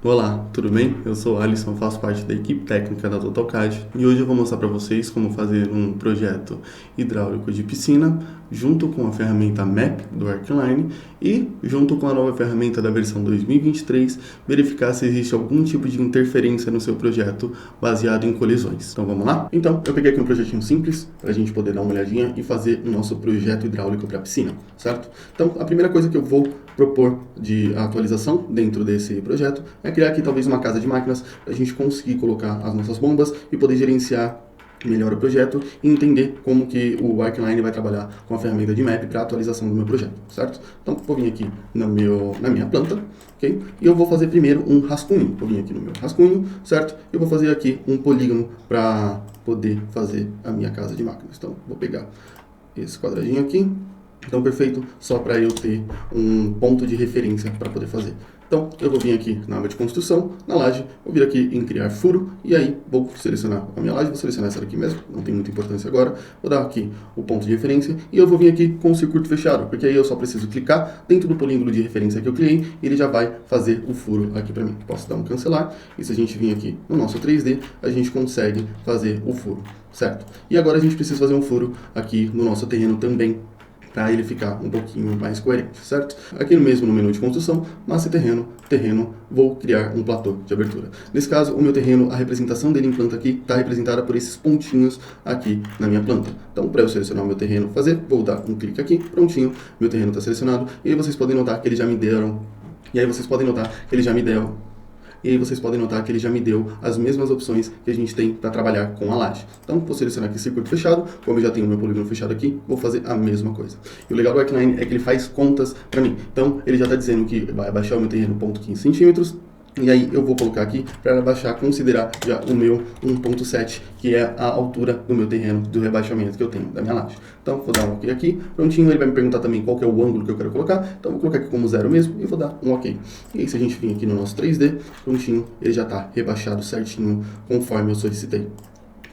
Olá, tudo bem? Eu sou o Alisson, faço parte da equipe técnica da TotalCAD e hoje eu vou mostrar para vocês como fazer um projeto hidráulico de piscina junto com a ferramenta MAP do Arcline e junto com a nova ferramenta da versão 2023 verificar se existe algum tipo de interferência no seu projeto baseado em colisões. Então vamos lá? Então eu peguei aqui um projetinho simples para a gente poder dar uma olhadinha e fazer o nosso projeto hidráulico para piscina, certo? Então a primeira coisa que eu vou propor de atualização dentro desse projeto é criar aqui talvez uma casa de máquinas para a gente conseguir colocar as nossas bombas e poder gerenciar melhor o projeto e entender como que o Arcline vai trabalhar com a ferramenta de map para atualização do meu projeto, certo? Então vou vir aqui na minha planta, ok? E eu vou fazer primeiro um rascunho. Vou vir aqui no meu rascunho, certo? Eu vou fazer aqui um polígono para poder fazer a minha casa de máquinas. Então vou pegar esse quadradinho aqui. Então, perfeito, só para eu ter um ponto de referência para poder fazer. Então, eu vou vir aqui na aba de construção, na laje, vou vir aqui em criar furo, e aí vou selecionar a minha laje, vou selecionar essa daqui mesmo, não tem muita importância agora, vou dar aqui o ponto de referência, e eu vou vir aqui com o circuito fechado, porque aí eu só preciso clicar dentro do polígono de referência que eu criei, e ele já vai fazer o furo aqui para mim. Posso dar um cancelar, e se a gente vir aqui no nosso 3D, a gente consegue fazer o furo, certo? E agora a gente precisa fazer um furo aqui no nosso terreno também, para ele ficar um pouquinho mais coerente, certo? Aqui mesmo no menu de construção, massa e terreno, vou criar um platô de abertura. Nesse caso, o meu terreno, a representação dele em planta aqui, está representada por esses pontinhos aqui na minha planta. Então, para eu selecionar o meu terreno, vou dar um clique aqui, prontinho, meu terreno está selecionado, e aí vocês podem notar que ele já me deram, as mesmas opções que a gente tem para trabalhar com a laje. Então, vou selecionar aqui circuito fechado, como eu já tenho o meu polígono fechado aqui, vou fazer a mesma coisa. E o legal do Arcline é que ele faz contas para mim. Então, ele já está dizendo que vai abaixar o meu terreno 0,15 centímetros, e aí eu vou colocar aqui para abaixar, considerar já o meu 1.7, que é a altura do meu terreno, do rebaixamento que eu tenho da minha laje. Então, vou dar um OK aqui, prontinho, ele vai me perguntar também qual que é o ângulo que eu quero colocar, então vou colocar aqui como 0 mesmo e vou dar um OK. E aí se a gente vir aqui no nosso 3D, prontinho, ele já está rebaixado certinho, conforme eu solicitei.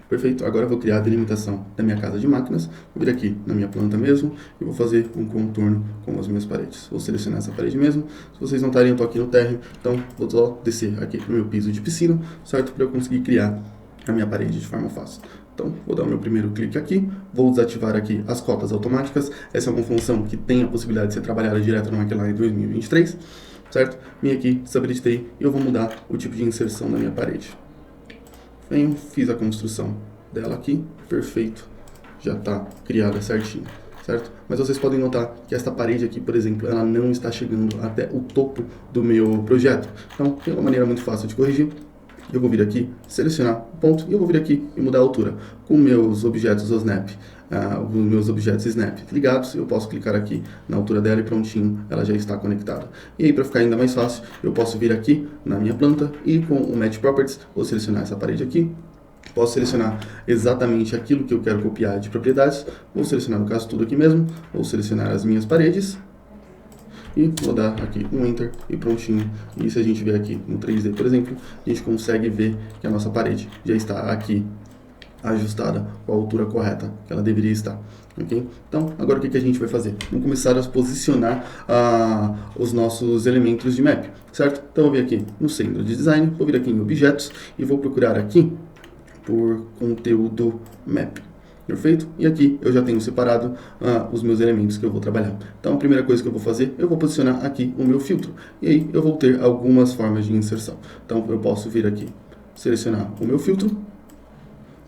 Perfeito, agora eu vou criar a delimitação da minha casa de máquinas, vou vir aqui na minha planta mesmo e vou fazer um contorno com as minhas paredes. Vou selecionar essa parede mesmo, se vocês notarem eu estou aqui no térreo, então vou só descer aqui para o meu piso de piscina, certo? Para eu conseguir criar a minha parede de forma fácil. Então, vou dar o meu primeiro clique aqui, vou desativar aqui as cotas automáticas, essa é uma função que tem a possibilidade de ser trabalhada direto no Arcline 2023, certo? Vim aqui, desabilitei e eu vou mudar o tipo de inserção da minha parede. Venho, fiz a construção dela aqui, perfeito, já está criada certinho, certo? Mas vocês podem notar que esta parede aqui, por exemplo, ela não está chegando até o topo do meu projeto. Então, tem uma maneira muito fácil de corrigir. Eu vou vir aqui, selecionar o ponto, e eu vou vir aqui e mudar a altura. Com meus objetos Snap, os meus objetos Snap ligados, eu posso clicar aqui na altura dela e prontinho, ela já está conectada. E aí, para ficar ainda mais fácil, eu posso vir aqui na minha planta e com o Match Properties, vou selecionar essa parede aqui. Posso selecionar exatamente aquilo que eu quero copiar de propriedades. Vou selecionar, no caso, tudo aqui mesmo. Vou selecionar as minhas paredes. E vou dar aqui um Enter e prontinho. E se a gente vier aqui no 3D, por exemplo, a gente consegue ver que a nossa parede já está aqui ajustada com a altura correta que ela deveria estar. Okay? Então, agora o que a gente vai fazer? Vamos começar a posicionar os nossos elementos de map, certo? Então, eu vou vir aqui no centro de design, vou vir aqui em objetos e vou procurar aqui por conteúdo map. Perfeito? E aqui eu já tenho separado os meus elementos que eu vou trabalhar. Então a primeira coisa que eu vou fazer, eu vou posicionar aqui o meu filtro. E aí eu vou ter algumas formas de inserção. Então eu posso vir aqui, selecionar o meu filtro,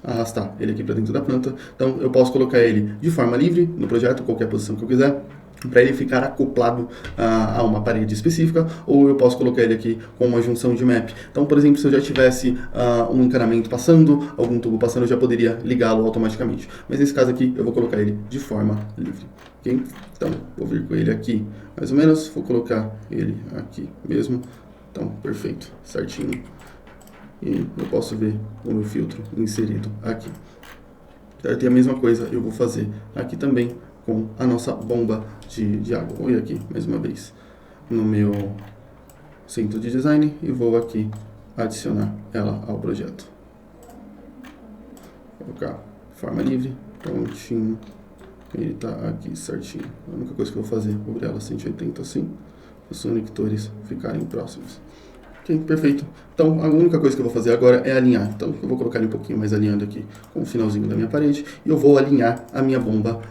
arrastar ele aqui para dentro da planta. Então eu posso colocar ele de forma livre no projeto, qualquer posição que eu quiser, para ele ficar acoplado a uma parede específica, ou eu posso colocar ele aqui com uma junção de map. Então, por exemplo, se eu já tivesse um encanamento passando, algum tubo passando, eu já poderia ligá-lo automaticamente. Mas nesse caso aqui, eu vou colocar ele de forma livre. Okay? Então, vou vir com ele aqui, mais ou menos, vou colocar ele aqui mesmo. Então, perfeito, certinho. E eu posso ver o meu filtro inserido aqui. Certo? E a mesma coisa eu vou fazer aqui também com a nossa bomba de água. Vou ir aqui mais uma vez no meu centro de design e vou aqui adicionar ela ao projeto. Vou colocar forma livre, prontinho, ele está aqui certinho. A única coisa que eu vou fazer, vou abrir ela 180 assim, os conectores ficarem próximos. Ok, perfeito. Então, a única coisa que eu vou fazer agora é alinhar. Então, eu vou colocar ele um pouquinho mais alinhado aqui com o finalzinho da minha parede. E eu vou alinhar a minha bomba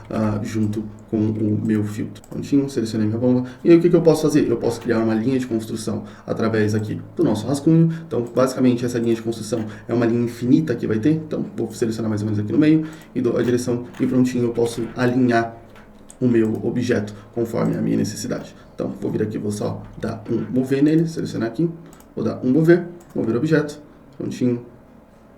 junto com o meu filtro. Prontinho, selecionei minha bomba. E aí, o que eu posso fazer? Eu posso criar uma linha de construção através aqui do nosso rascunho. Então, basicamente, essa linha de construção é uma linha infinita que vai ter. Então, vou selecionar mais ou menos aqui no meio e dou a direção. E prontinho, eu posso alinhar o meu objeto conforme a minha necessidade. Então, vou vir aqui, vou só dar um mover nele, selecionar aqui. Vou dar um mover objeto, prontinho,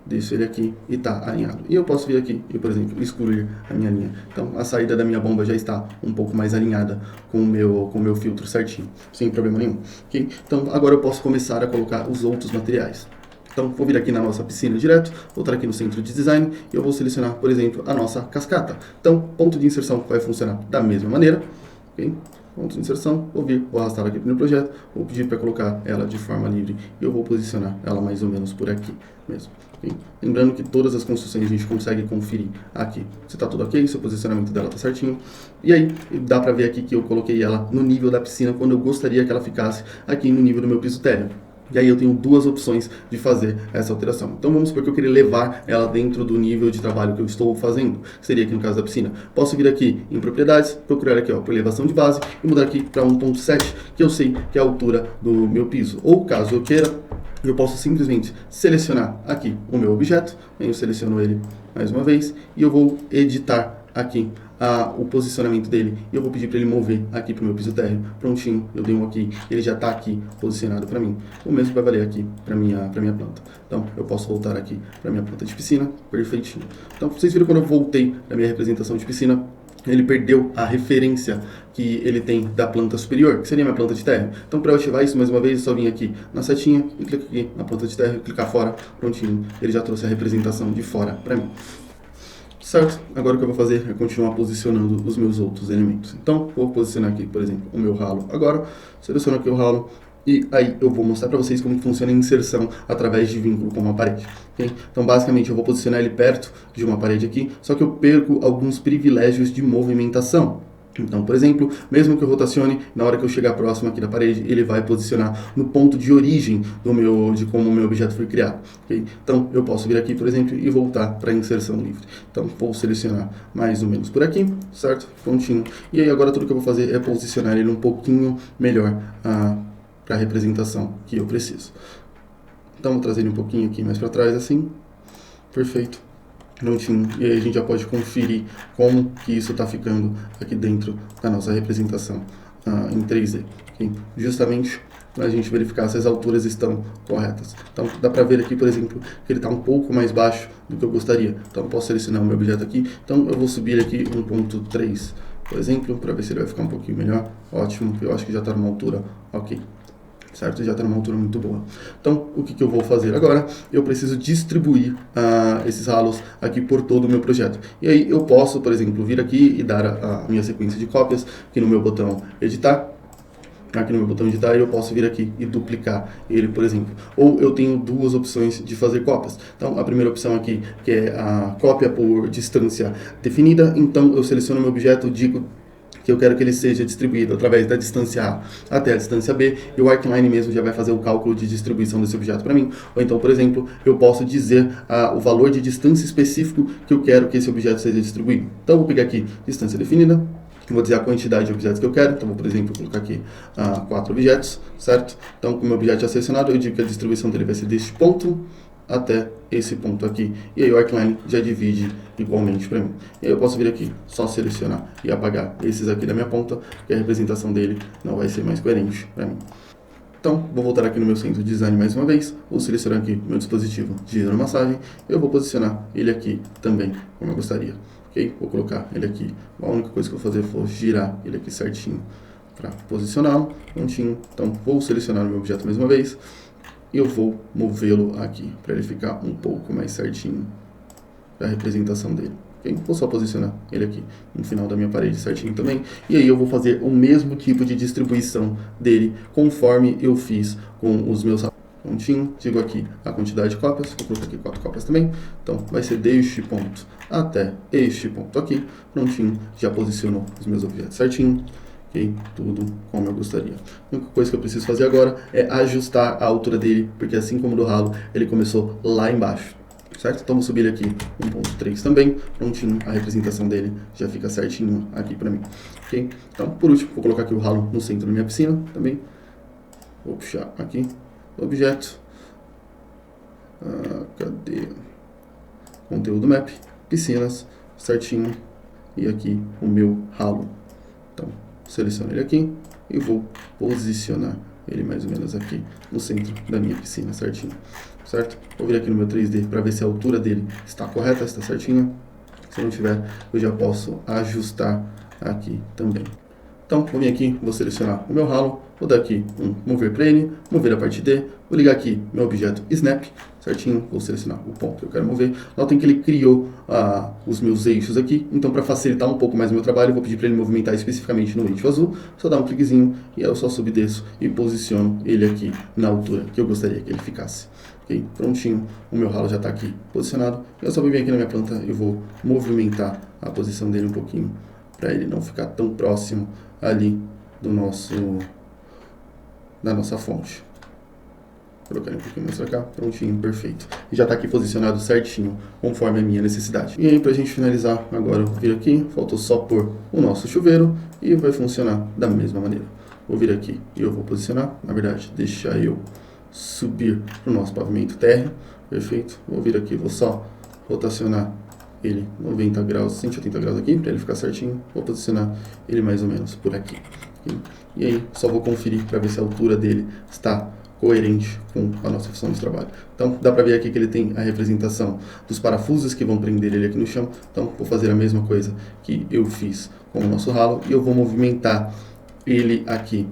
deixo ele aqui e está alinhado. E eu posso vir aqui e, por exemplo, excluir a minha linha. Então, a saída da minha bomba já está um pouco mais alinhada com o meu filtro certinho, sem problema nenhum. Okay? Então, agora eu posso começar a colocar os outros materiais. Então, vou vir aqui na nossa piscina direto, voltar aqui no centro de design e eu vou selecionar, por exemplo, a nossa cascata. Então, ponto de inserção vai funcionar da mesma maneira. Okay? Ponto de inserção, vou arrastar aqui para o meu projeto, vou pedir para colocar ela de forma livre e eu vou posicionar ela mais ou menos por aqui mesmo. Okay? Lembrando que todas as construções a gente consegue conferir aqui se está tudo ok, se o posicionamento dela está certinho. E aí dá para ver aqui que eu coloquei ela no nível da piscina quando eu gostaria que ela ficasse aqui no nível do meu piso térreo. E aí eu tenho duas opções de fazer essa alteração. Então vamos supor que eu queria levar ela dentro do nível de trabalho que eu estou fazendo, que seria aqui no caso da piscina. Posso vir aqui em propriedades, procurar aqui por elevação de base e mudar aqui para 1.7, que eu sei que é a altura do meu piso. Ou caso eu queira, eu posso simplesmente selecionar aqui o meu objeto, eu seleciono ele mais uma vez e eu vou editar aqui o posicionamento dele e eu vou pedir para ele mover aqui para o meu piso térreo. Prontinho, eu dei um ok, ele já está aqui posicionado para mim. O mesmo vai valer aqui para minha planta. Então eu posso voltar aqui para minha planta de piscina, perfeitinho. Então vocês viram quando eu voltei da minha representação de piscina, ele perdeu a referência que ele tem da planta superior, que seria minha planta de terra. Então, para eu ativar isso mais uma vez, eu só vim aqui na setinha e clico aqui na planta de terra, clicar fora, prontinho. Ele já trouxe a representação de fora para mim. Certo? Agora o que eu vou fazer é continuar posicionando os meus outros elementos. Então, vou posicionar aqui, por exemplo, o meu ralo agora. Seleciono aqui o ralo. E aí eu vou mostrar para vocês como funciona a inserção através de vínculo com uma parede. Okay? Então, basicamente, eu vou posicionar ele perto de uma parede aqui, só que eu perco alguns privilégios de movimentação. Então, por exemplo, mesmo que eu rotacione, na hora que eu chegar próximo aqui da parede, ele vai posicionar no ponto de origem de como o meu objeto foi criado. Okay? Então, eu posso vir aqui, por exemplo, e voltar para a inserção livre. Então, vou selecionar mais ou menos por aqui, certo? Prontinho. E aí, agora tudo que eu vou fazer é posicionar ele um pouquinho melhor para a representação que eu preciso. Então, vou trazer ele um pouquinho aqui mais para trás, assim. Perfeito. Prontinho. E aí a gente já pode conferir como que isso está ficando aqui dentro da nossa representação em 3D. Okay? Justamente para a gente verificar se as alturas estão corretas. Então, dá para ver aqui, por exemplo, que ele está um pouco mais baixo do que eu gostaria. Então, eu posso selecionar o meu objeto aqui. Então, eu vou subir aqui 1.3, por exemplo, para ver se ele vai ficar um pouquinho melhor. Ótimo, eu acho que já está numa altura ok. Certo? Já está numa altura muito boa. Então, o que eu vou fazer agora? Eu preciso distribuir esses ralos aqui por todo o meu projeto. E aí eu posso, por exemplo, vir aqui e dar a minha sequência de cópias aqui no meu botão editar. Aqui no meu botão editar eu posso vir aqui e duplicar ele, por exemplo. Ou eu tenho duas opções de fazer cópias. Então, a primeira opção aqui, que é a cópia por distância definida. Então, eu seleciono meu objeto, digo que eu quero que ele seja distribuído através da distância A até a distância B, e o Arcline mesmo já vai fazer o cálculo de distribuição desse objeto para mim. Ou então, por exemplo, eu posso dizer o valor de distância específico que eu quero que esse objeto seja distribuído. Então, eu vou pegar aqui distância definida, vou dizer a quantidade de objetos que eu quero. Então, vou, por exemplo, colocar aqui 4 objetos, certo? Então, com o meu objeto já selecionado, eu digo que a distribuição dele vai ser deste ponto até esse ponto aqui. E aí o Arcline já divide igualmente para mim. E aí eu posso vir aqui, só selecionar e apagar esses aqui da minha ponta, que a representação dele não vai ser mais coerente para mim. Então, vou voltar aqui no meu centro de design mais uma vez, vou selecionar aqui meu dispositivo de hidromassagem, eu vou posicionar ele aqui também, como eu gostaria. Ok? Vou colocar ele aqui, a única coisa que eu vou fazer foi girar ele aqui certinho para posicioná-lo, prontinho. Então, vou selecionar o meu objeto mais uma vez, e eu vou movê-lo aqui, para ele ficar um pouco mais certinho da representação dele. Okay? Vou só posicionar ele aqui no final da minha parede certinho também. E aí eu vou fazer o mesmo tipo de distribuição dele, conforme eu fiz com os meus pontinho. Digo aqui a quantidade de cópias, vou colocar aqui 4 cópias também. Então vai ser deste ponto até este ponto aqui. Prontinho, já posicionou os meus objetos certinho. ok? Tudo como eu gostaria. A única coisa que eu preciso fazer agora é ajustar a altura dele, porque assim como do ralo, ele começou lá embaixo, certo? Então vou subir ele aqui 1.3 também, prontinho, a representação dele já fica certinho aqui pra mim, ok? Então, por último, vou colocar aqui o ralo no centro da minha piscina também. Vou puxar aqui o objeto. Cadê? Conteúdo map, piscinas, certinho, e aqui o meu ralo. Então, seleciono ele aqui e vou posicionar ele mais ou menos aqui no centro da minha piscina, certinho, certo? Vou vir aqui no meu 3D para ver se a altura dele está correta, está certinha. Se não tiver, eu já posso ajustar aqui também. Então, vou vir aqui, vou selecionar o meu ralo, vou dar aqui um Mover Plane, mover a parte D, vou ligar aqui meu objeto Snap, certinho, vou selecionar o ponto que eu quero mover. Notem que ele criou os meus eixos aqui, então para facilitar um pouco mais o meu trabalho, eu vou pedir para ele movimentar especificamente no eixo azul, só dar um cliquezinho e aí eu só subo e desço e posiciono ele aqui na altura que eu gostaria que ele ficasse. Ok, prontinho, o meu ralo já está aqui posicionado, eu só vou vir aqui na minha planta e vou movimentar a posição dele um pouquinho, para ele não ficar tão próximo ali da nossa fonte. Vou colocar um pouquinho mais pra cá, prontinho, perfeito. E já está aqui posicionado certinho, conforme a minha necessidade. E aí, pra gente finalizar, agora eu vou vir aqui, faltou só pôr o nosso chuveiro e vai funcionar da mesma maneira. Vou vir aqui e eu vou posicionar, na verdade, deixar eu subir pro nosso pavimento térreo, perfeito. Vou vir aqui, vou só rotacionar ele 90 graus, 180 graus aqui, para ele ficar certinho. Vou posicionar ele mais ou menos por aqui. E aí, só vou conferir para ver se a altura dele está coerente com a nossa função de trabalho. Então, dá para ver aqui que ele tem a representação dos parafusos que vão prender ele aqui no chão. Então, vou fazer a mesma coisa que eu fiz com o nosso ralo e eu vou movimentar ele aqui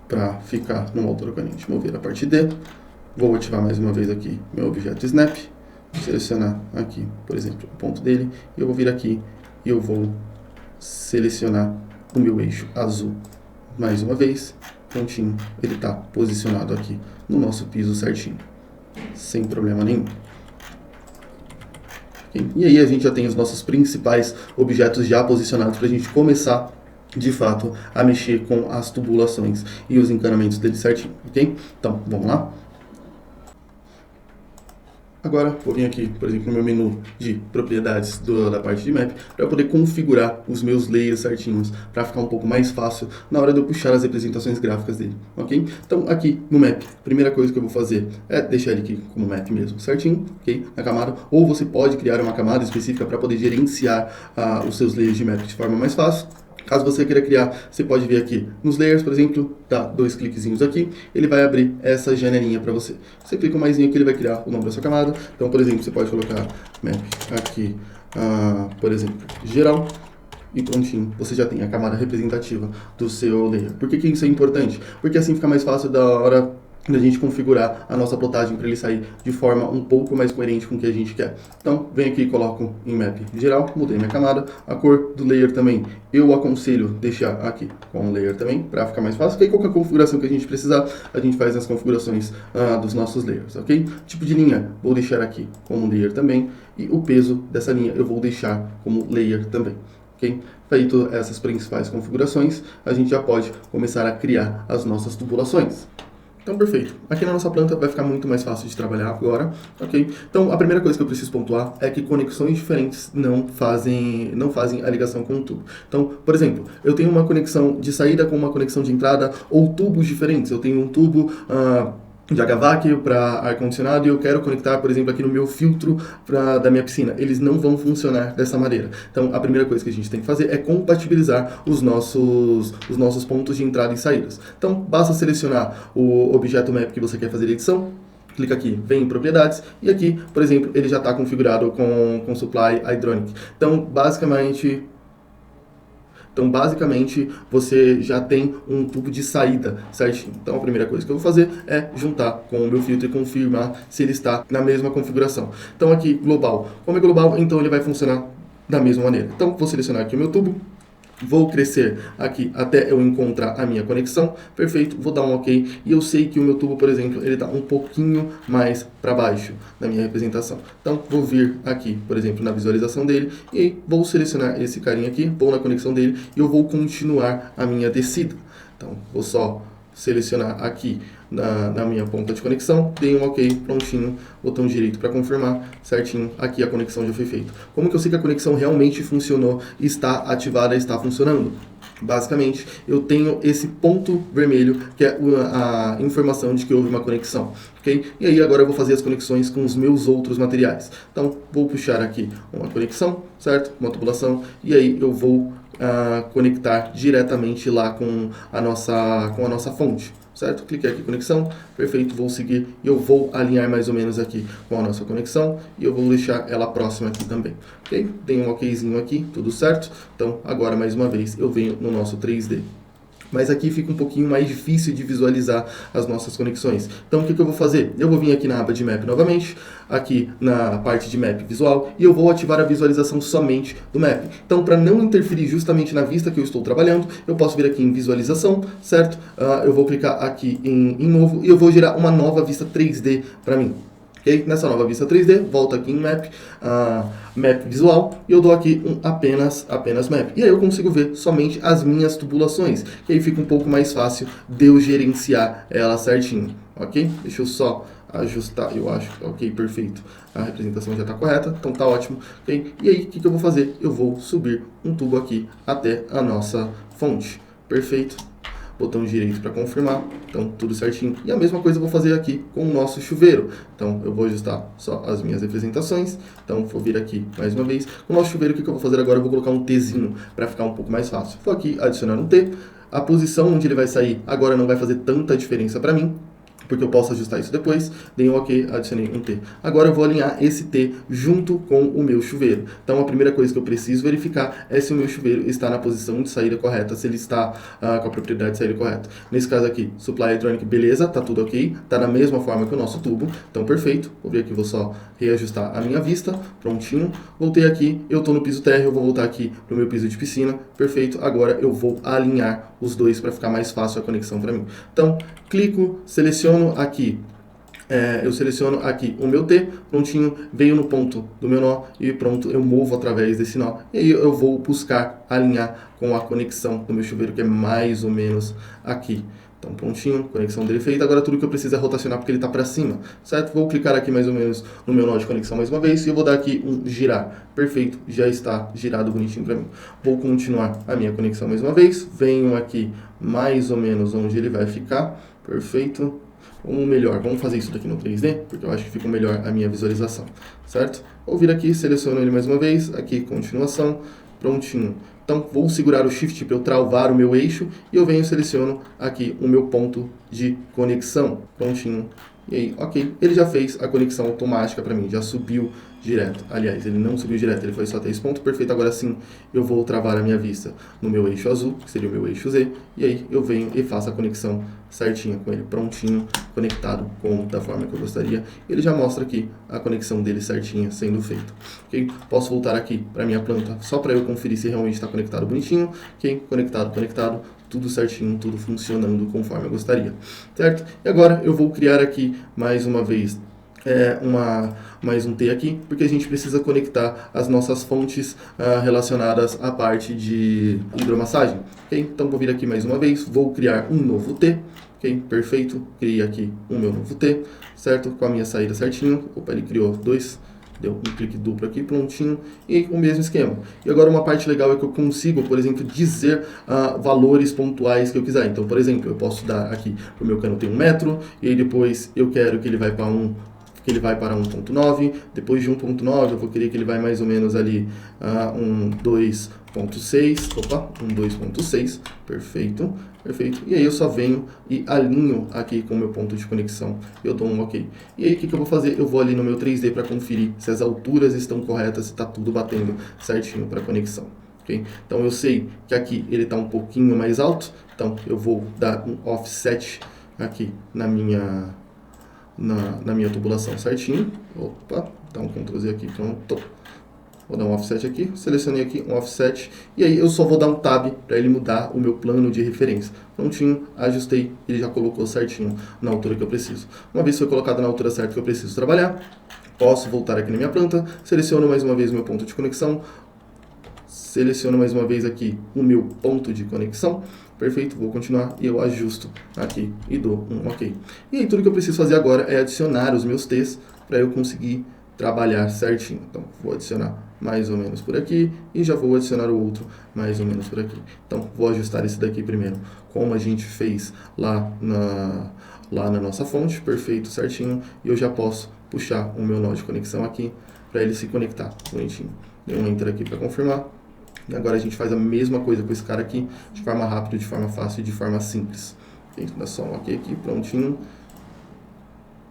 para ficar numa altura coerente. Mover a parte D. Vou ativar mais uma vez aqui meu objeto Snap. Selecionar aqui, por exemplo, o ponto dele. E eu vou vir aqui e eu vou selecionar o meu eixo azul mais uma vez. Prontinho, ele está posicionado aqui no nosso piso certinho, sem problema nenhum. E aí a gente já tem os nossos principais objetos já posicionados para a gente começar de fato a mexer com as tubulações e os encanamentos dele certinho, ok? Então, vamos lá? Agora, vou vir aqui, por exemplo, no meu menu de propriedades da parte de map, para poder configurar os meus layers certinhos, para ficar um pouco mais fácil na hora de eu puxar as representações gráficas dele, ok? Então, aqui no map, a primeira coisa que eu vou fazer é deixar ele aqui como map mesmo, certinho, ok? Na camada, ou você pode criar uma camada específica para poder gerenciar os seus layers de map de forma mais fácil. Caso você queira criar, você pode vir aqui nos layers, por exemplo, dá 2 cliquezinhos aqui, ele vai abrir essa janelinha para você. Você clica mais aqui, ele vai criar o nome da sua camada. Então, por exemplo, você pode colocar map aqui, por exemplo, geral, e prontinho, você já tem a camada representativa do seu layer. Por que isso é importante? Porque assim fica mais fácil da hora da gente configurar a nossa plotagem para ele sair de forma um pouco mais coerente com o que a gente quer. Então, venho aqui e coloco em map geral, mudei minha camada, a cor do layer também, eu aconselho deixar aqui com o layer também, para ficar mais fácil, porque aí qualquer configuração que a gente precisar, a gente faz nas configurações dos nossos layers, ok? Tipo de linha, vou deixar aqui como layer também, e o peso dessa linha eu vou deixar como layer também. Okay? Feito essas principais configurações, a gente já pode começar a criar as nossas tubulações. Então, perfeito. Aqui na nossa planta vai ficar muito mais fácil de trabalhar agora, ok? Então, a primeira coisa que eu preciso pontuar é que conexões diferentes não fazem a ligação com o tubo. Então, por exemplo, eu tenho uma conexão de saída com uma conexão de entrada ou tubos diferentes. Eu tenho um tubo de HVAC para ar-condicionado e eu quero conectar, por exemplo, aqui no meu filtro da minha piscina. Eles não vão funcionar dessa maneira. Então, a primeira coisa que a gente tem que fazer é compatibilizar os nossos pontos de entrada e saídas. Então, basta selecionar o objeto map que você quer fazer a edição, clica aqui, vem em propriedades, e aqui, por exemplo, ele já está configurado com Supply Hydronic. Então, basicamente, você já tem um tubo de saída, certinho. Então, a primeira coisa que eu vou fazer é juntar com o meu filtro e confirmar se ele está na mesma configuração. Então, aqui, global. Como é global, então ele vai funcionar da mesma maneira. Então, vou selecionar aqui o meu tubo, Vou crescer aqui até eu encontrar a minha conexão, perfeito, vou dar um ok, e eu sei que o meu tubo, por exemplo, ele está um pouquinho mais para baixo da minha representação. Então, vou vir aqui, por exemplo, na visualização dele, e vou selecionar esse carinha aqui, vou na conexão dele, e eu vou continuar a minha descida. Então, vou só selecionar aqui na minha ponta de conexão, dei um ok, prontinho, botão direito para confirmar, certinho, aqui a conexão já foi feita. Como que eu sei que a conexão realmente funcionou, está ativada, está funcionando? Basicamente, eu tenho esse ponto vermelho, que é a informação de que houve uma conexão, ok? E aí agora eu vou fazer as conexões com os meus outros materiais. Então, vou puxar aqui uma conexão, certo? Uma tubulação, e aí eu vou conectar diretamente lá com a nossa fonte, certo? Cliquei aqui, conexão, perfeito, vou seguir e eu vou alinhar mais ou menos aqui com a nossa conexão e eu vou deixar ela próxima aqui também, ok? Tem um okzinho aqui, tudo certo? Então, agora mais uma vez eu venho no nosso 3D. Mas aqui fica um pouquinho mais difícil de visualizar as nossas conexões. Então, o que eu vou fazer? Eu vou vir aqui na aba de Map novamente, aqui na parte de Map Visual, e eu vou ativar a visualização somente do Map. Então, para não interferir justamente na vista que eu estou trabalhando, eu posso vir aqui em Visualização, certo? Eu vou clicar aqui em Novo, e eu vou gerar uma nova vista 3D para mim. Okay? Nessa nova vista 3D, volto aqui em Map, Map Visual, e eu dou aqui apenas Map. E aí eu consigo ver somente as minhas tubulações, que aí fica um pouco mais fácil de eu gerenciar ela certinho, ok? Deixa eu só ajustar, eu acho, ok, perfeito. A representação já está correta, então tá ótimo. Okay? E aí, o que eu vou fazer? Eu vou subir um tubo aqui até a nossa fonte, perfeito. Botão direito para confirmar, então tudo certinho. E a mesma coisa eu vou fazer aqui com o nosso chuveiro. Então eu vou ajustar só as minhas representações. Então vou vir aqui mais uma vez. O nosso chuveiro, o que eu vou fazer agora? Eu vou colocar um Tzinho para ficar um pouco mais fácil. Vou aqui adicionar um T. A posição onde ele vai sair agora não vai fazer tanta diferença para mim, porque eu posso ajustar isso depois. Dei um ok, adicionei um T. Agora eu vou alinhar esse T junto com o meu chuveiro. Então a primeira coisa que eu preciso verificar é se o meu chuveiro está na posição de saída correta, se ele está com a propriedade de saída correta. Nesse caso aqui, Supply Electronic, beleza, tá tudo ok, tá da mesma forma que o nosso tubo, então perfeito. Vou vir aqui, vou só reajustar a minha vista, prontinho. Voltei aqui, eu estou no piso térreo, eu vou voltar aqui para o meu piso de piscina, perfeito. Agora eu vou alinhar os dois para ficar mais fácil a conexão para mim. Então, clico, seleciono aqui, eu seleciono aqui o meu T, prontinho, veio no ponto do meu nó e pronto, eu movo através desse nó. E aí eu vou buscar alinhar com a conexão do meu chuveiro, que é mais ou menos aqui. Então, prontinho, conexão dele feita. Agora tudo que eu preciso é rotacionar porque ele está para cima, certo? Vou clicar aqui mais ou menos no meu nó de conexão mais uma vez e eu vou dar aqui um girar. Perfeito, já está girado bonitinho para mim. Vou continuar a minha conexão mais uma vez. Venho aqui mais ou menos onde ele vai ficar. Perfeito. Vamos fazer isso daqui no 3D, porque eu acho que fica melhor a minha visualização, certo? Vou vir aqui, seleciono ele mais uma vez, aqui, continuação, prontinho. Então, vou segurar o Shift para eu travar o meu eixo, e eu venho e seleciono aqui o meu ponto de conexão, prontinho. E aí, ok, ele já fez a conexão automática para mim, já subiu direto. Aliás, ele não subiu direto, ele foi só até esse ponto, perfeito. Agora sim, eu vou travar a minha vista no meu eixo azul, que seria o meu eixo Z, e aí eu venho e faço a conexão certinha com ele, prontinho, conectado da forma que eu gostaria. Ele já mostra aqui a conexão dele certinha sendo feita. Okay? Posso voltar aqui para minha planta, só para eu conferir se realmente está conectado bonitinho. Ok, conectado. Tudo certinho, tudo funcionando conforme eu gostaria, certo? E agora eu vou criar aqui mais uma vez mais um T aqui, porque a gente precisa conectar as nossas fontes relacionadas à parte de hidromassagem. Okay? Então vou vir aqui mais uma vez, vou criar um novo T. Ok, perfeito, criei aqui o meu novo T, certo? Com a minha saída certinho. Opa, ele criou dois. Deu um clique duplo aqui, prontinho, e o mesmo esquema. E agora uma parte legal é que eu consigo, por exemplo, dizer valores pontuais que eu quiser. Então, por exemplo, eu posso dar aqui para o meu cano tem 1 metro, e aí depois eu quero que ele vai para 1.9, depois de 1.9 eu vou querer que ele vai mais ou menos ali um 2.6, opa, um 2.6, perfeito. E aí eu só venho e alinho aqui com o meu ponto de conexão, eu dou um ok. E aí o que eu vou fazer? Eu vou ali no meu 3D para conferir se as alturas estão corretas, se está tudo batendo certinho para a conexão. Okay? Então eu sei que aqui ele está um pouquinho mais alto, então eu vou dar um offset aqui na minha tubulação certinho. Opa, dá um Ctrl Z aqui, pronto. Vou dar um offset aqui, selecionei aqui um offset, e aí eu só vou dar um tab para ele mudar o meu plano de referência. Prontinho, ajustei, ele já colocou certinho na altura que eu preciso. Uma vez foi colocado na altura certa que eu preciso trabalhar, posso voltar aqui na minha planta, seleciono mais uma vez o meu ponto de conexão, seleciono mais uma vez aqui o meu ponto de conexão, perfeito, vou continuar e eu ajusto aqui e dou um OK. E aí tudo que eu preciso fazer agora é adicionar os meus T's para eu conseguir trabalhar certinho. Então, vou adicionar mais ou menos por aqui e já vou adicionar o outro mais ou menos por aqui. Então, vou ajustar esse daqui primeiro, como a gente fez lá na nossa fonte, perfeito, certinho, e eu já posso puxar o meu nó de conexão aqui para ele se conectar bonitinho. Dei um Enter aqui para confirmar. E agora a gente faz a mesma coisa com esse cara aqui, de forma rápida, de forma fácil e de forma simples. Dá só um OK aqui, prontinho.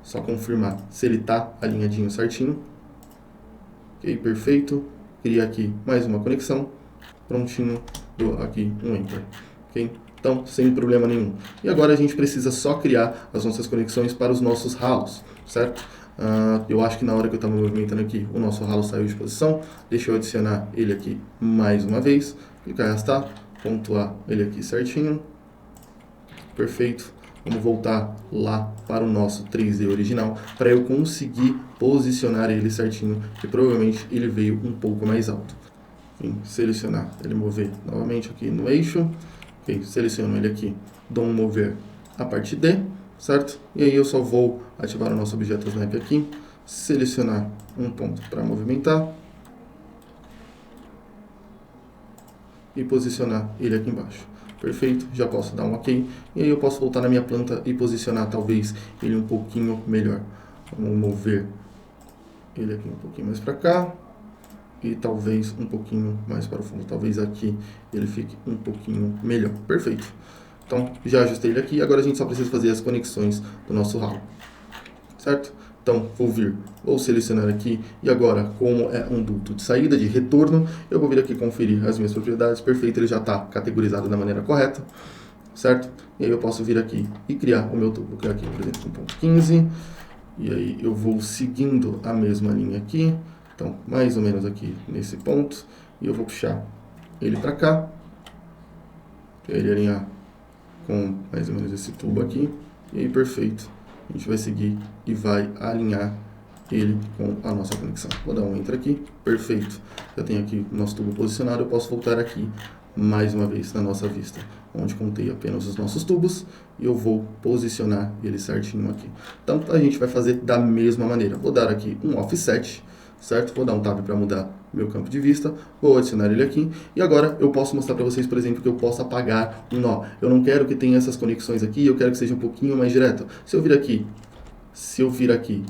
Só confirmar se ele está alinhadinho certinho. Ok, perfeito. Cria aqui mais uma conexão. Prontinho. Dou aqui um Enter. Ok? Então, sem problema nenhum. E agora a gente precisa só criar as nossas conexões para os nossos ralos, certo? Eu acho que na hora que eu estava movimentando aqui, o nosso ralo saiu de posição. Deixa eu adicionar ele aqui mais uma vez. Clicar em arrastar, pontuar ele aqui certinho. Perfeito. Vamos voltar lá para o nosso 3D original, para eu conseguir posicionar ele certinho, que provavelmente ele veio um pouco mais alto. Enfim, selecionar, ele mover novamente aqui no eixo. Ok, seleciono ele aqui, dou um mover a parte D, certo? E aí eu só vou ativar o nosso objeto Snap aqui, selecionar um ponto para movimentar e posicionar ele aqui embaixo. Perfeito, já posso dar um OK. E aí eu posso voltar na minha planta e posicionar talvez ele um pouquinho melhor. Vamos mover ele aqui um pouquinho mais para cá. E talvez um pouquinho mais para o fundo. Talvez aqui ele fique um pouquinho melhor. Perfeito. Então, já ajustei ele aqui. Agora a gente só precisa fazer as conexões do nosso ralo. Certo? Então, vou selecionar aqui, e agora, como é um duto de saída, de retorno, eu vou vir aqui conferir as minhas propriedades, perfeito, ele já está categorizado da maneira correta, certo? E aí eu posso vir aqui e criar o meu tubo, vou criar aqui, por exemplo, 1.15, e aí eu vou seguindo a mesma linha aqui, então, mais ou menos aqui nesse ponto, e eu vou puxar ele para cá, para ele alinhar com mais ou menos esse tubo aqui, e aí perfeito. A gente vai seguir e vai alinhar ele com a nossa conexão. Vou dar um Enter aqui, perfeito. Já tenho aqui o nosso tubo posicionado, eu posso voltar aqui mais uma vez na nossa vista, onde contei apenas os nossos tubos, e eu vou posicionar ele certinho aqui. Então a gente vai fazer da mesma maneira. Vou dar aqui um offset, certo? Vou dar um tab para mudar meu campo de vista, vou adicionar ele aqui, e agora eu posso mostrar para vocês, por exemplo, que eu posso apagar um nó. Eu não quero que tenha essas conexões aqui, eu quero que seja um pouquinho mais direto. Se eu vir aqui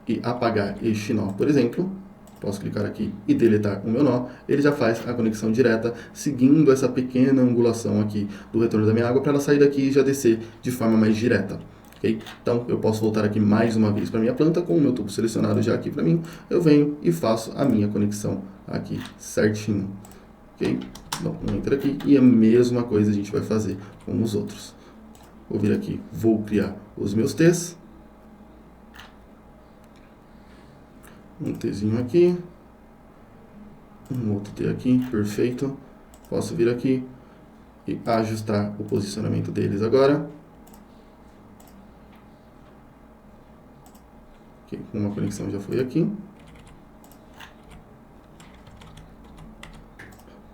e apagar este nó, por exemplo, posso clicar aqui e deletar o meu nó, ele já faz a conexão direta, seguindo essa pequena angulação aqui do retorno da minha água, para ela sair daqui e já descer de forma mais direta. Okay? Então, eu posso voltar aqui mais uma vez para minha planta, com o meu tubo selecionado já aqui para mim, eu venho e faço a minha conexão aqui certinho. Ok? Então, um Enter aqui, e a mesma coisa a gente vai fazer com os outros. Vou vir aqui, vou criar os meus T's. Um Tzinho aqui, um outro T aqui, perfeito. Posso vir aqui e ajustar o posicionamento deles agora. Okay, uma conexão já foi aqui.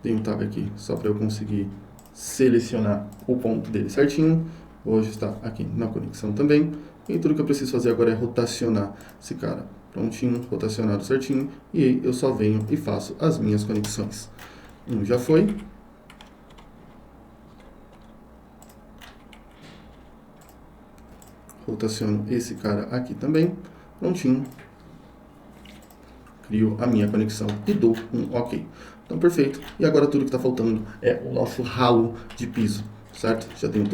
Tem um tab aqui só para eu conseguir selecionar o ponto dele certinho. Vou ajustar aqui na conexão também. E tudo que eu preciso fazer agora é rotacionar esse cara. Prontinho, rotacionado certinho. E aí eu só venho e faço as minhas conexões. Um já foi. Rotaciono esse cara aqui também. Prontinho. Crio a minha conexão e dou um OK. Então, perfeito. E agora tudo que está faltando é o nosso ralo de piso, certo? Já tenho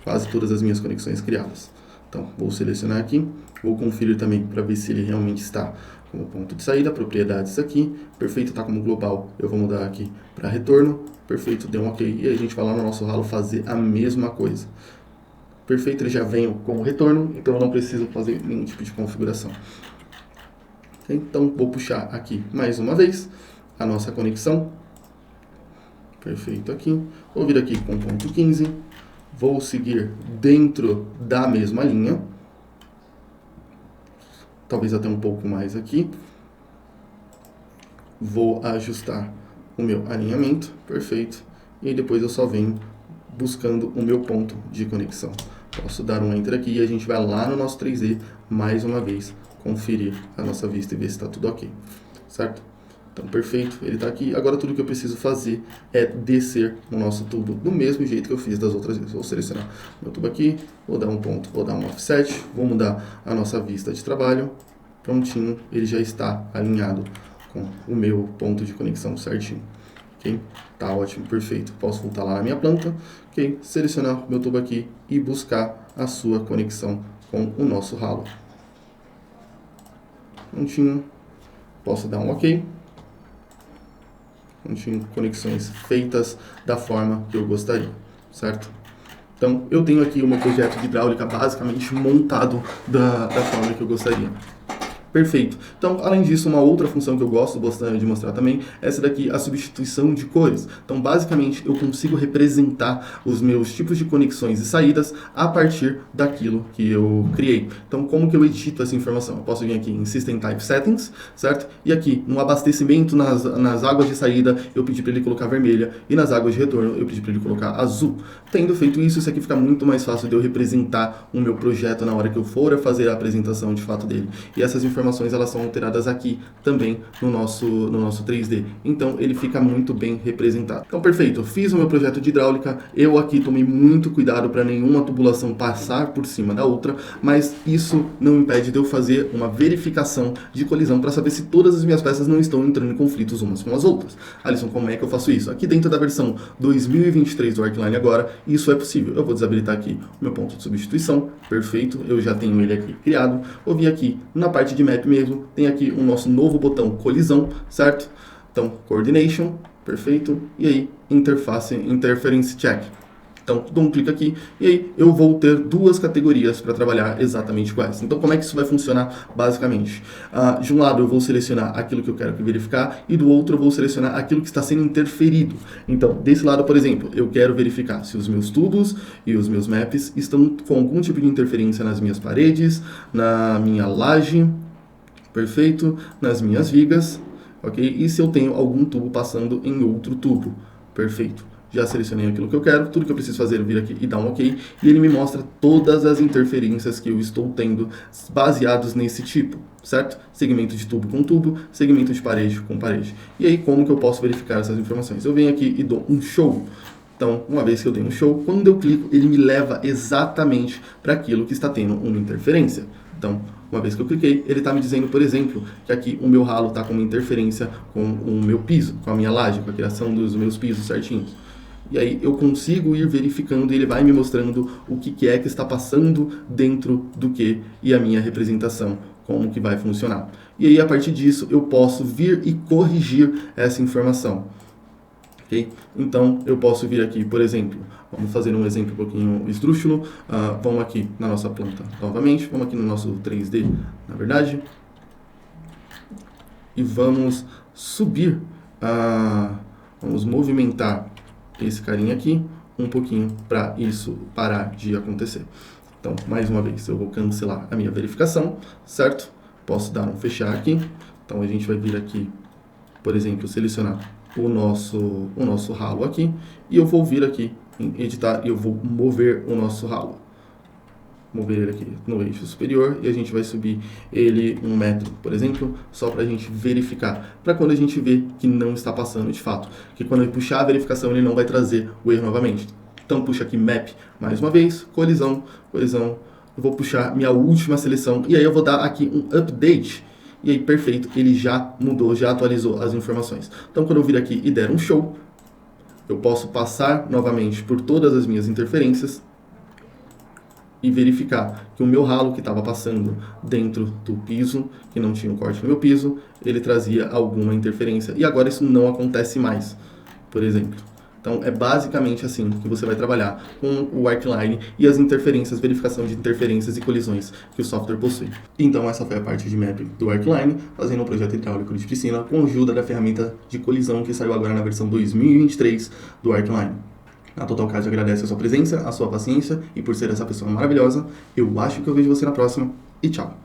quase todas as minhas conexões criadas. Então, vou selecionar aqui, vou conferir também para ver se ele realmente está como ponto de saída, propriedades aqui, perfeito, está como global, eu vou mudar aqui para retorno, perfeito, deu um OK, e aí a gente vai lá no nosso ralo fazer a mesma coisa. Perfeito, ele já vem como retorno, então eu não preciso fazer nenhum tipo de configuração. Então, vou puxar aqui mais uma vez, a nossa conexão. Perfeito aqui. Vou vir aqui com ponto 15. Vou seguir dentro da mesma linha. Talvez até um pouco mais aqui. Vou ajustar o meu alinhamento. Perfeito. E aí depois eu só venho buscando o meu ponto de conexão. Posso dar um Enter aqui e a gente vai lá no nosso 3D, mais uma vez, conferir a nossa vista e ver se está tudo ok. Certo? Então, perfeito, ele está aqui. Agora tudo que eu preciso fazer é descer o nosso tubo do mesmo jeito que eu fiz das outras vezes. Vou selecionar meu tubo aqui, vou dar um ponto, vou dar um offset, vou mudar a nossa vista de trabalho. Prontinho, ele já está alinhado com o meu ponto de conexão certinho. Ok? Tá ótimo, perfeito. Posso voltar lá na minha planta, ok? Selecionar meu tubo aqui e buscar a sua conexão com o nosso ralo. Prontinho. Posso dar um ok. Prontinho, conexões feitas da forma que eu gostaria, certo? Então, eu tenho aqui o meu projeto de hidráulica basicamente montado da forma que eu gostaria. Perfeito. Então, além disso, uma outra função que eu gosto bastante de mostrar também é essa daqui, a substituição de cores. Então, basicamente, eu consigo representar os meus tipos de conexões e saídas a partir daquilo que eu criei. Então, como que eu edito essa informação? Eu posso vir aqui em System Type Settings, certo? E aqui, no abastecimento nas águas de saída, eu pedi para ele colocar vermelha, e nas águas de retorno, eu pedi para ele colocar azul. Tendo feito isso, aqui fica muito mais fácil de eu representar o meu projeto na hora que eu for a fazer a apresentação de fato dele. E essas informações elas são alteradas aqui também no nosso 3D. Então ele fica muito bem representado. Então perfeito, fiz o meu projeto de hidráulica, eu aqui tomei muito cuidado para nenhuma tubulação passar por cima da outra, mas isso não impede de eu fazer uma verificação de colisão para saber se todas as minhas peças não estão entrando em conflitos umas com as outras. Alisson, como é que eu faço isso? Aqui dentro da versão 2023 do Arcline agora, isso é possível. Eu vou desabilitar aqui o meu ponto de substituição, perfeito, eu já tenho ele aqui criado. Vou vir aqui na parte de map mesmo, tem aqui o nosso novo botão colisão, certo? Então, coordination, perfeito, e aí interference check. Então, dou um clique aqui e aí eu vou ter duas categorias para trabalhar exatamente iguais. Então, como é que isso vai funcionar basicamente? De um lado, eu vou selecionar aquilo que eu quero verificar e do outro, eu vou selecionar aquilo que está sendo interferido. Então, desse lado, por exemplo, eu quero verificar se os meus tubos e os meus maps estão com algum tipo de interferência nas minhas paredes, na minha laje, perfeito, nas minhas vigas, ok? E se eu tenho algum tubo passando em outro tubo, perfeito. Já selecionei aquilo que eu quero, tudo que eu preciso fazer é vir aqui e dar um ok, e ele me mostra todas as interferências que eu estou tendo baseados nesse tipo, certo? Segmento de tubo com tubo, segmento de parede com parede. E aí, como que eu posso verificar essas informações? Eu venho aqui e dou um show. Então, uma vez que eu dei um show, quando eu clico, ele me leva exatamente para aquilo que está tendo uma interferência. Então, uma vez que eu cliquei, ele está me dizendo, por exemplo, que aqui o meu ralo está com uma interferência com o meu piso, com a minha laje, com a criação dos meus pisos certinhos. E aí eu consigo ir verificando e ele vai me mostrando o que é que está passando dentro do que e a minha representação, como que vai funcionar. E aí a partir disso eu posso vir e corrigir essa informação. Okay? Então eu posso vir aqui, por exemplo, vamos fazer um exemplo um pouquinho esdrúxulo, vamos aqui na nossa planta novamente, vamos aqui no nosso 3D, na verdade, e vamos subir, vamos movimentar esse carinha aqui um pouquinho para isso parar de acontecer. Então, mais uma vez, eu vou cancelar a minha verificação, certo? Posso dar um fechar aqui. Então, a gente vai vir aqui, por exemplo, selecionar o nosso ralo aqui e eu vou vir aqui em editar e eu vou mover o nosso ralo. Mover ele aqui no eixo superior e a gente vai subir ele 1 metro, por exemplo, só para a gente verificar, para quando a gente vê que não está passando de fato, que quando ele puxar a verificação ele não vai trazer o erro novamente. Então puxa aqui map mais uma vez, colisão, eu vou puxar minha última seleção e aí eu vou dar aqui um update e aí perfeito, ele já mudou, já atualizou as informações. Então quando eu vir aqui e der um show, eu posso passar novamente por todas as minhas interferências e verificar que o meu ralo que estava passando dentro do piso, que não tinha um corte no meu piso, ele trazia alguma interferência. E agora isso não acontece mais, por exemplo. Então, é basicamente assim que você vai trabalhar com o Arcline e as interferências, verificação de interferências e colisões que o software possui. Então, essa foi a parte de map do Arcline, fazendo um projeto hidráulico de piscina com ajuda da ferramenta de colisão que saiu agora na versão 2023 do Arcline. A TotalCAD agradece a sua presença, a sua paciência e por ser essa pessoa maravilhosa. Eu acho que eu vejo você na próxima e tchau!